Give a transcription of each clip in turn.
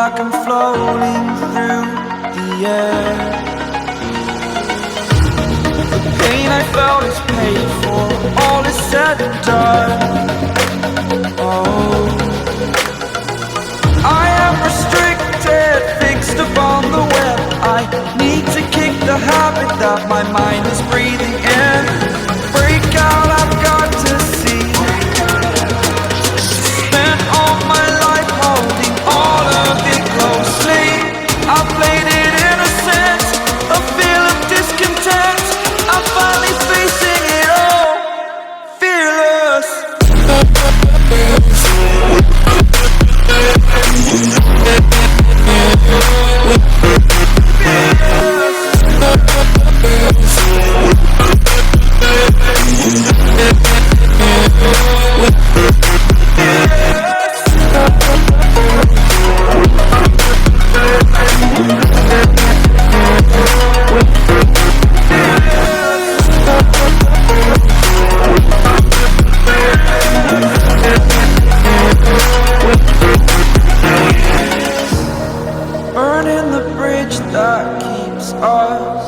like I'm floating through the air. The pain I felt is paid for, all is said and done. Oh, I am restricted, fixed upon the web. I need to kick the habit that my mind is breathing in. Break out, I've got to see. Spent all my life holding all of it closely. I played it innocent, a feel of discontent. I'm finally facing it all, fearless. Burning the bridge that keeps us.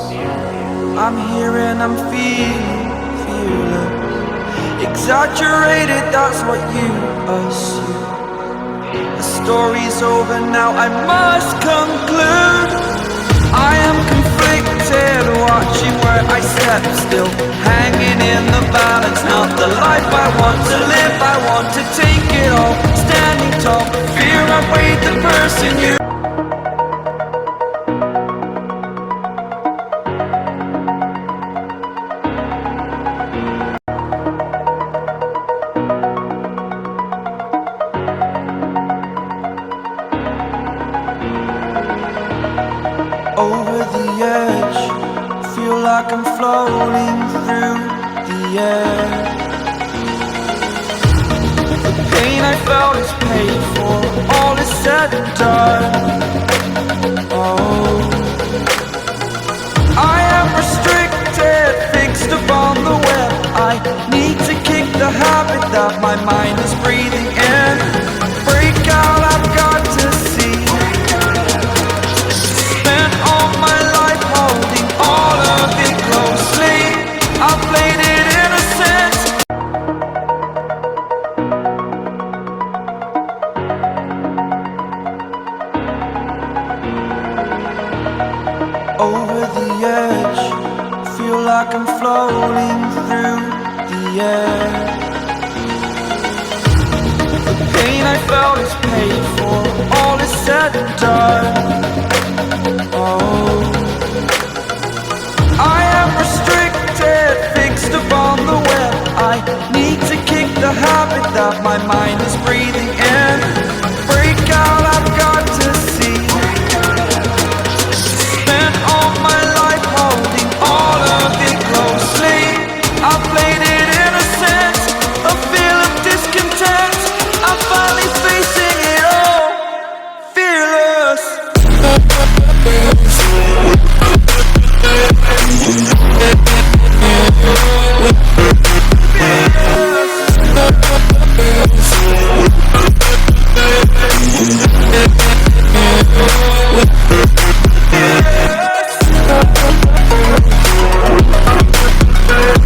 I'm here and I'm feeling fearless. Exaggerated, that's what you assume. The story's over now, I must conclude. I am conflicted, watching where I step still, hanging in the balance. Not the life I want to live, I want to take it all. Standing tall, fear I weighed the person you. Over the edge, feel like I'm floating through the air. The pain I felt is paid for, all is said and done. Oh, I am restricted, fixed upon the web. I need to kick the habit that my mind is breathing in. Break out, I've got to see. All of it closely, I played it innocent. Over the edge, feel like I'm floating through the air. The pain I felt is paid for, all is said and done. Oh,